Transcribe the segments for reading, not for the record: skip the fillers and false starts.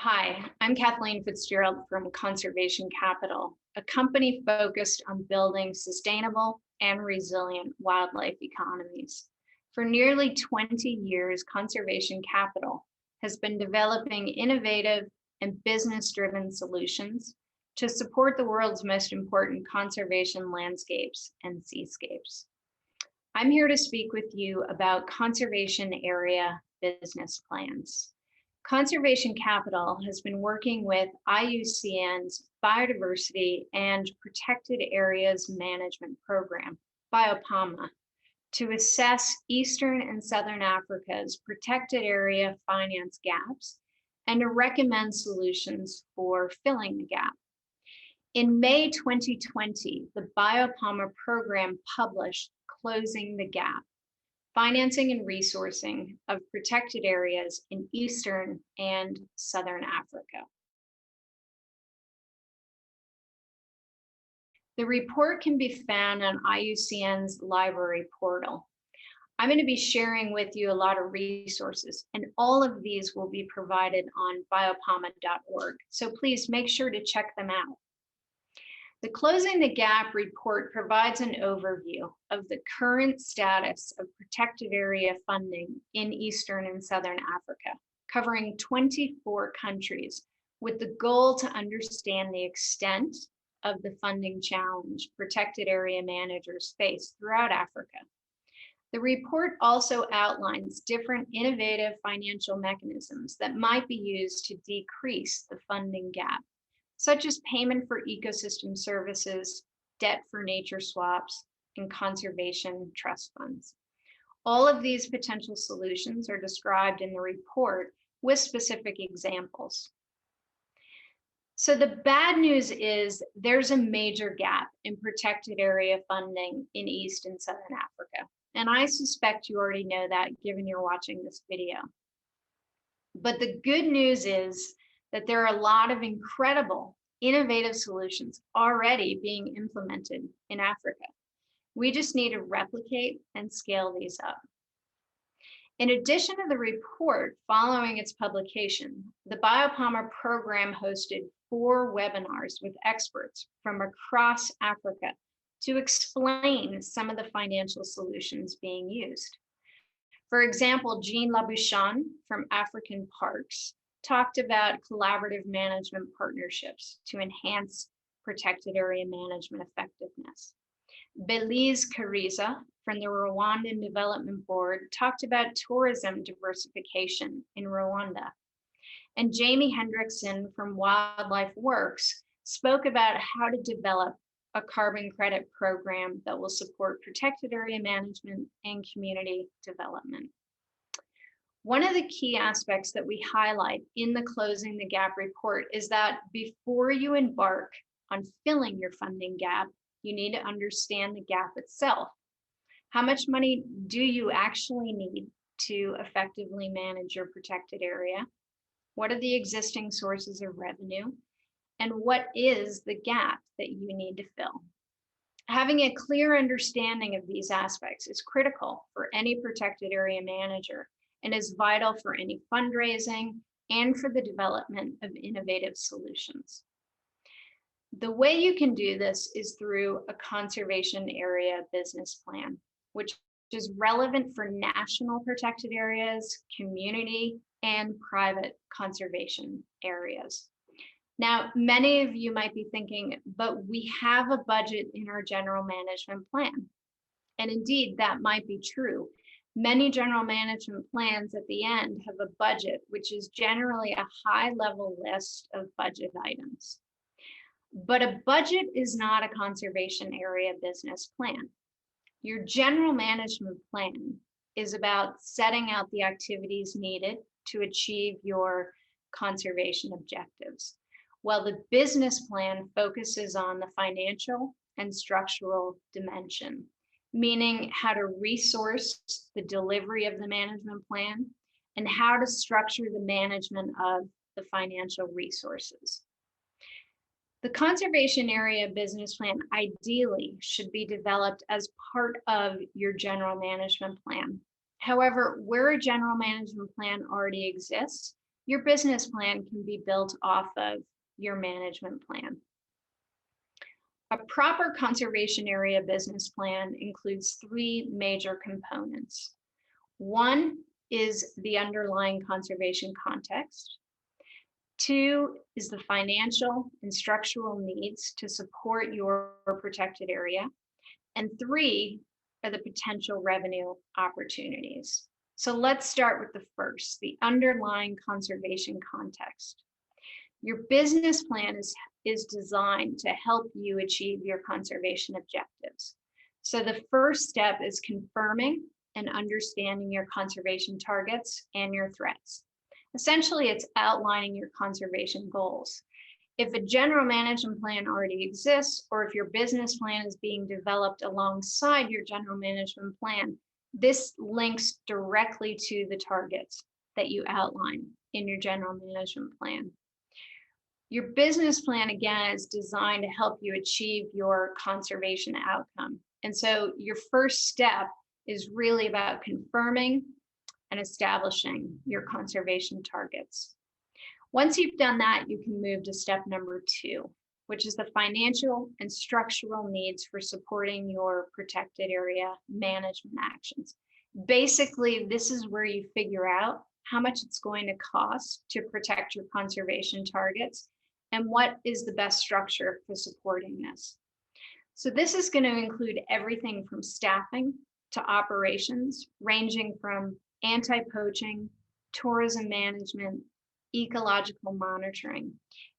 Hi, I'm Kathleen Fitzgerald from Conservation Capital, a company focused on building sustainable and resilient wildlife economies. For nearly 20 years, Conservation Capital has been developing innovative and business-driven solutions to support the world's most important conservation landscapes and seascapes. I'm here to speak with you about conservation area business plans. Conservation Capital has been working with IUCN's Biodiversity and Protected Areas Management Program, BIOPAMA, to assess Eastern and Southern Africa's protected area finance gaps and to recommend solutions for filling the gap. In May 2020, the BIOPAMA program published Closing the Gap: Financing and Resourcing of Protected Areas in Eastern and Southern Africa. The report can be found on IUCN's library portal. I'm going to be sharing with you a lot of resources, and all of these will be provided on biopama.org. So please make sure to check them out. The Closing the Gap report provides an overview of the current status of protected area funding in Eastern and Southern Africa, covering 24 countries, with the goal to understand the extent of the funding challenge protected area managers face throughout Africa. The report also outlines different innovative financial mechanisms that might be used to decrease the funding gap, such as payment for ecosystem services, debt for nature swaps, and conservation trust funds. All of these potential solutions are described in the report with specific examples. So the bad news is there's a major gap in protected area funding in East and Southern Africa. And I suspect you already know that given you're watching this video. But the good news is that there are a lot of incredible, innovative solutions already being implemented in Africa. We just need to replicate and scale these up. In addition to the report following its publication, the BIOPAMA program hosted 4 webinars with experts from across Africa to explain some of the financial solutions being used. For example, Jean Labouchon from African Parks talked about collaborative management partnerships to enhance protected area management effectiveness. Belize Kariza from the Rwandan Development Board talked about tourism diversification in Rwanda. And Jamie Hendrickson from Wildlife Works spoke about how to develop a carbon credit program that will support protected area management and community development. One of the key aspects that we highlight in the Closing the Gap report is that before you embark on filling your funding gap, you need to understand the gap itself. How much money do you actually need to effectively manage your protected area? What are the existing sources of revenue? And what is the gap that you need to fill? Having a clear understanding of these aspects is critical for any protected area manager and is vital for any fundraising and for the development of innovative solutions. The way you can do this is through a conservation area business plan, which is relevant for national protected areas, community, and private conservation areas. Now, many of you might be thinking, but we have a budget in our general management plan. And indeed, that might be true. Many general management plans at the end have a budget, which is generally a high-level list of budget items. But a budget is not a conservation area business plan. Your general management plan is about setting out the activities needed to achieve your conservation objectives, while the business plan focuses on the financial and structural dimension, meaning how to resource the delivery of the management plan and how to structure the management of the financial resources. The conservation area business plan ideally should be developed as part of your general management plan. However, where a general management plan already exists, Your business plan can be built off of your management plan. A proper conservation area business plan includes three major components. One is the underlying conservation context. Two is the financial and structural needs to support your protected area. And three are the potential revenue opportunities. So let's start with the first, the underlying conservation context. Your business plan is designed to help you achieve your conservation objectives. So the first step is confirming and understanding your conservation targets and your threats. Essentially, it's outlining your conservation goals. If a general management plan already exists, or if your business plan is being developed alongside your general management plan, this links directly to the targets that you outline in your general management plan. Your business plan, again, is designed to help you achieve your conservation outcome. And so your first step is really about confirming and establishing your conservation targets. Once you've done that, you can move to step number 2, which is the financial and structural needs for supporting your protected area management actions. Basically, this is where you figure out how much it's going to cost to protect your conservation targets and what is the best structure for supporting this. So this is going to include everything from staffing to operations, ranging from anti-poaching, tourism management, ecological monitoring.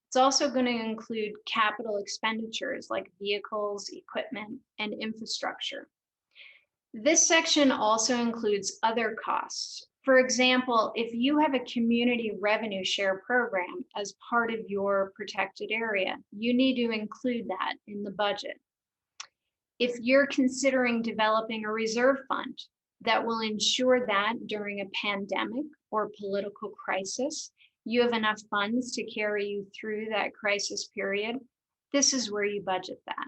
It's also going to include capital expenditures like vehicles, equipment, and infrastructure. This section also includes other costs. For example, if you have a community revenue share program as part of your protected area, you need to include that in the budget. If you're considering developing a reserve fund that will ensure that during a pandemic or political crisis, you have enough funds to carry you through that crisis period, this is where you budget that.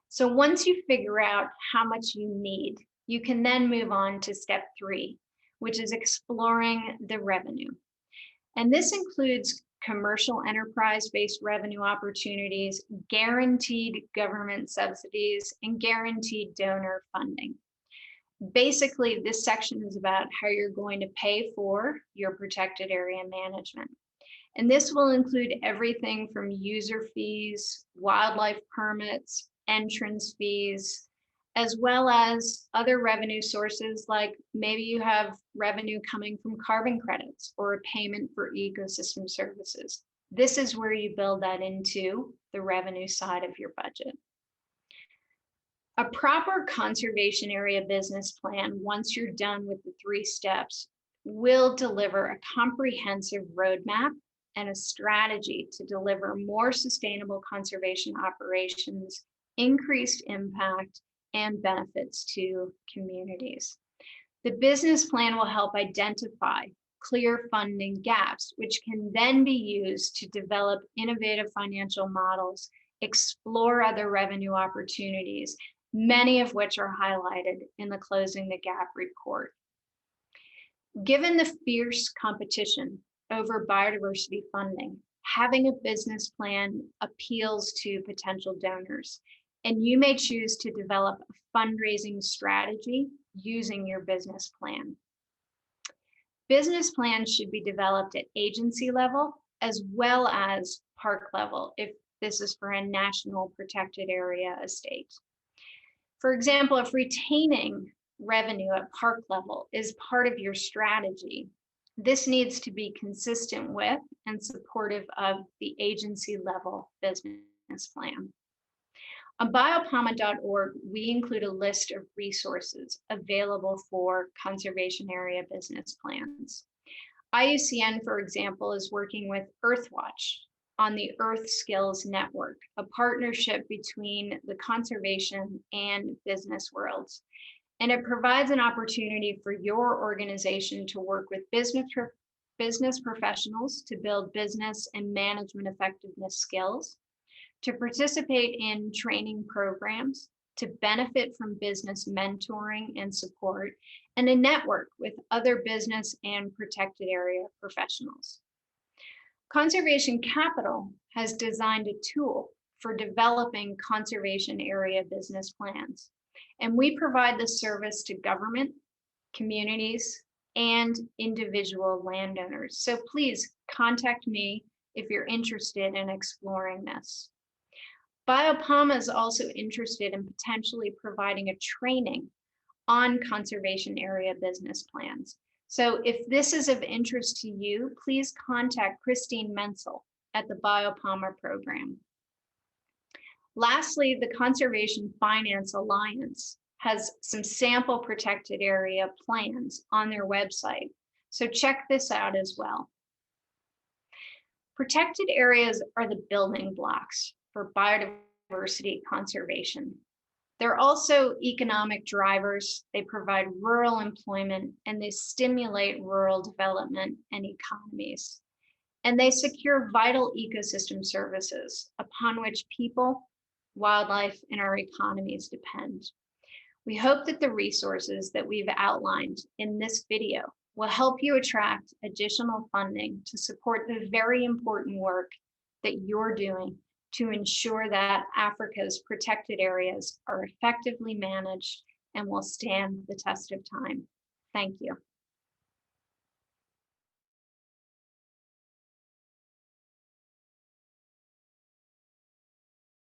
So once you figure out how much you need, you can then move on to step 3, which is exploring the revenue. And this includes commercial enterprise-based revenue opportunities, guaranteed government subsidies, and guaranteed donor funding. Basically, this section is about how you're going to pay for your protected area management. And this will include everything from user fees, wildlife permits, entrance fees, as well as other revenue sources, like maybe you have revenue coming from carbon credits or a payment for ecosystem services. This is where you build that into the revenue side of your budget. A proper conservation area business plan, once you're done with the 3 steps, will deliver a comprehensive roadmap and a strategy to deliver more sustainable conservation operations, increased impact, and benefits to communities. The business plan will help identify clear funding gaps, which can then be used to develop innovative financial models, explore other revenue opportunities, many of which are highlighted in the Closing the Gap report. Given the fierce competition over biodiversity funding, having a business plan appeals to potential donors, and you may choose to develop a fundraising strategy using your business plan. Business plans should be developed at agency level as well as park level if this is for a national protected area estate. For example, if retaining revenue at park level is part of your strategy, this needs to be consistent with and supportive of the agency level business plan. On biopama.org, we include a list of resources available for conservation area business plans. IUCN, for example, is working with Earthwatch on the Earth Skills Network, a partnership between the conservation and business worlds. And it provides an opportunity for your organization to work with business professionals to build business and management effectiveness skills, to participate in training programs, to benefit from business mentoring and support, and a network with other business and protected area professionals. Conservation Capital has designed a tool for developing conservation area business plans, and we provide the service to government, communities, and individual landowners. So please contact me if you're interested in exploring this. BIOPAMA is also interested in potentially providing a training on conservation area business plans. So if this is of interest to you, please contact Christine Menzel at the BIOPAMA program. Lastly, the Conservation Finance Alliance has some sample protected area plans on their website. So check this out as well. Protected areas are the building blocks for biodiversity conservation. They're also economic drivers. They provide rural employment and they stimulate rural development and economies. And they secure vital ecosystem services upon which people, wildlife, and our economies depend. We hope that the resources that we've outlined in this video will help you attract additional funding to support the very important work that you're doing to ensure that Africa's protected areas are effectively managed and will stand the test of time. Thank you.